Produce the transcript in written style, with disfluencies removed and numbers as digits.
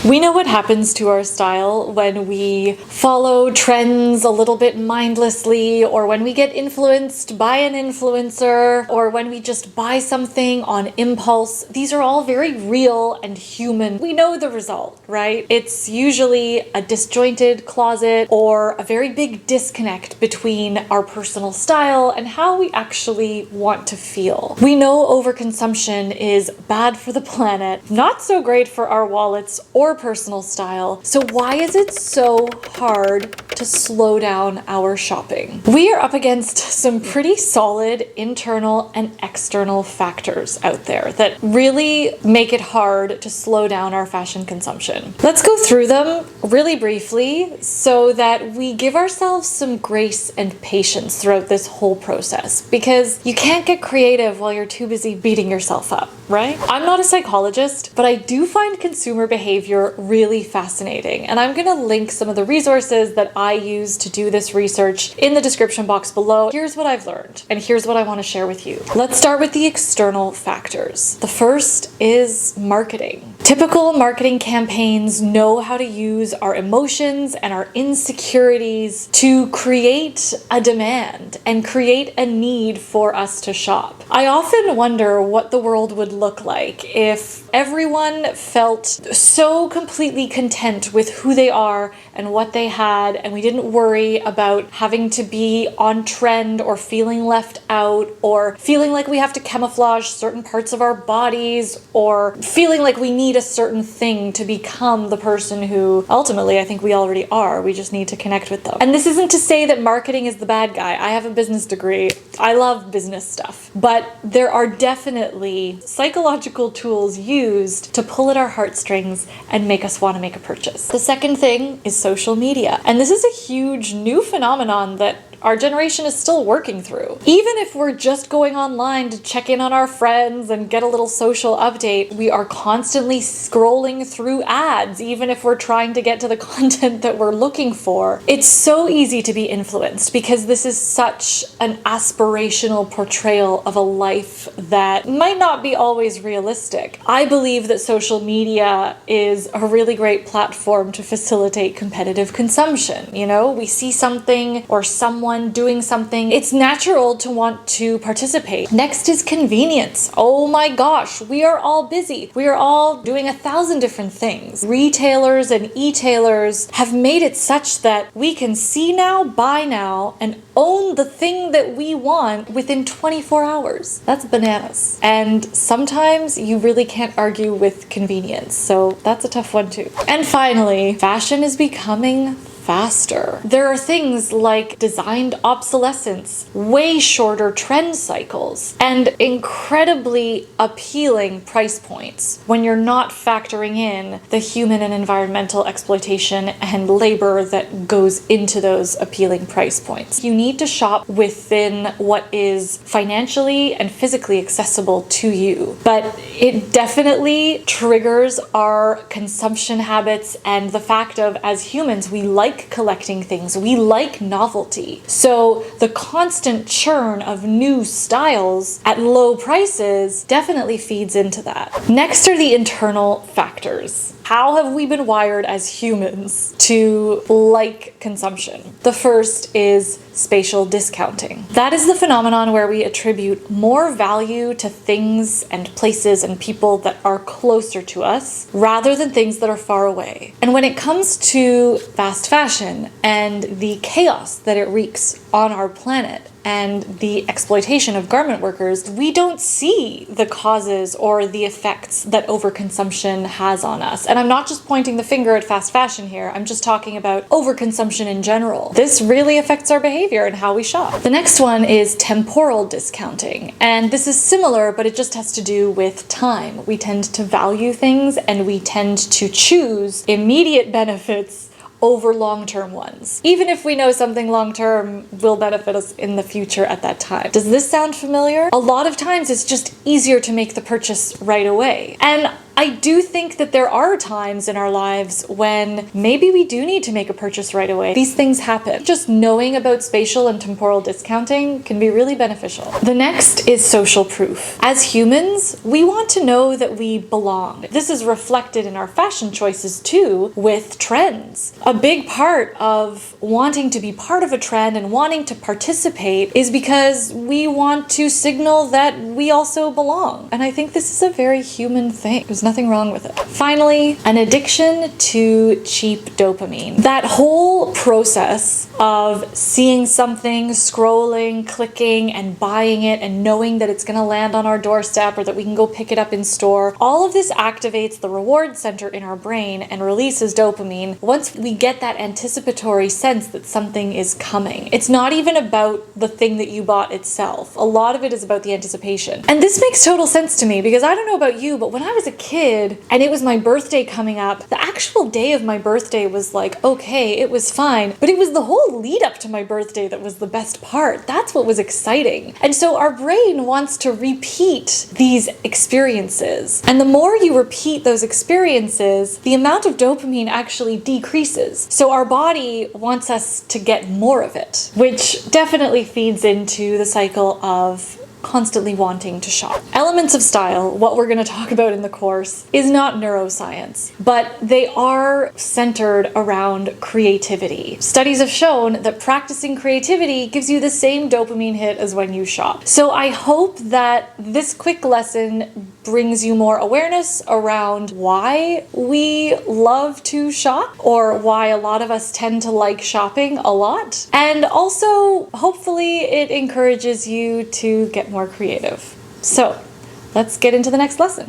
We know what happens to our style when we follow trends a little bit mindlessly, or when we get influenced by an influencer, or when we just buy something on impulse. These are all very real and human. We know the result, right? It's usually a disjointed closet or a very big disconnect between our personal style and how we actually want to feel. We know overconsumption is bad for the planet, not so great for our wallets or personal style. So why is it so hard to slow down our shopping? We are up against some pretty solid internal and external factors out there that really make it hard to slow down our fashion consumption. Let's go through them really briefly so that we give ourselves some grace and patience throughout this whole process, because you can't get creative while you're too busy beating yourself up, right? I'm not a psychologist, but I do find consumer behavior really fascinating, and I'm gonna link some of the resources that I use to do this research in the description box below. Here's what I've learned, and here's what I want to share with you. Let's start with the external factors. The first is marketing. Typical marketing campaigns know how to use our emotions and our insecurities to create a demand and create a need for us to shop. I often wonder what the world would look like if everyone felt so completely content with who they are and what they had, and we didn't worry about having to be on trend or feeling left out or feeling like we have to camouflage certain parts of our bodies or feeling like we need a certain thing to become the person who ultimately I think we already are. We just need to connect with them. And this isn't to say that marketing is the bad guy. I have a business degree. I love business stuff. But there are definitely psychological tools used to pull at our heartstrings and make us want to make a purchase. The second thing is social media. And this is a huge new phenomenon that our generation is still working through. Even if we're just going online to check in on our friends and get a little social update, we are constantly scrolling through ads, even if we're trying to get to the content that we're looking for. It's so easy to be influenced because this is such an aspirational portrayal of a life that might not be always realistic. I believe that social media is a really great platform to facilitate competitive consumption. You know, we see something or someone doing something, it's natural to want to participate. Next is convenience. Oh my gosh, we are all busy. We are all doing 1,000 different things. Retailers and e-tailers have made it such that we can see now, buy now, and own the thing that we want within 24 hours. That's bananas. And sometimes you really can't argue with convenience, so that's a tough one too. And finally, fashion is becoming faster. There are things like designed obsolescence, way shorter trend cycles, and incredibly appealing price points when you're not factoring in the human and environmental exploitation and labor that goes into those appealing price points. You need to shop within what is financially and physically accessible to you, but it definitely triggers our consumption habits and the fact of, as humans, we like collecting things. We like novelty. So the constant churn of new styles at low prices definitely feeds into that. Next are the internal factors. How have we been wired as humans to like consumption? The first is spatial discounting. That is the phenomenon where we attribute more value to things and places and people that are closer to us rather than things that are far away. And when it comes to fast fashion and the chaos that it wreaks on our planet and the exploitation of garment workers, we don't see the causes or the effects that overconsumption has on us. And I'm not just pointing the finger at fast fashion here, I'm just talking about overconsumption in general. This really affects our behavior and how we shop. The next one is temporal discounting. And this is similar, but it just has to do with time. We tend to value things and we tend to choose immediate benefits over long-term ones, even if we know something long-term will benefit us in the future at that time. Does this sound familiar? A lot of times it's just easier to make the purchase right away. And I do think that there are times in our lives when maybe we do need to make a purchase right away. These things happen. Just knowing about spatial and temporal discounting can be really beneficial. The next is social proof. As humans, we want to know that we belong. This is reflected in our fashion choices too, with trends. A big part of wanting to be part of a trend and wanting to participate is because we want to signal that we also belong. And I think this is a very human thing. There's nothing wrong with it. Finally, an addiction to cheap dopamine. That whole process of seeing something, scrolling, clicking, and buying it, and knowing that it's gonna land on our doorstep or that we can go pick it up in store, all of this activates the reward center in our brain and releases dopamine once we get that anticipatory sense that something is coming. It's not even about the thing that you bought itself. A lot of it is about the anticipation. And this makes total sense to me because I don't know about you, but when I was a kid and it was my birthday coming up, the actual day of my birthday was like, okay, it was fine, but it was the whole lead up to my birthday that was the best part. That's what was exciting. And so our brain wants to repeat these experiences. And the more you repeat those experiences, the amount of dopamine actually decreases. So our body wants us to get more of it, which definitely feeds into the cycle of constantly wanting to shop. Elements of style, what we're going to talk about in the course, is not neuroscience, but they are centered around creativity. Studies have shown that practicing creativity gives you the same dopamine hit as when you shop. So I hope that this quick lesson brings you more awareness around why we love to shop, or why a lot of us tend to like shopping a lot. And also, hopefully, it encourages you to get more creative. So, let's get into the next lesson.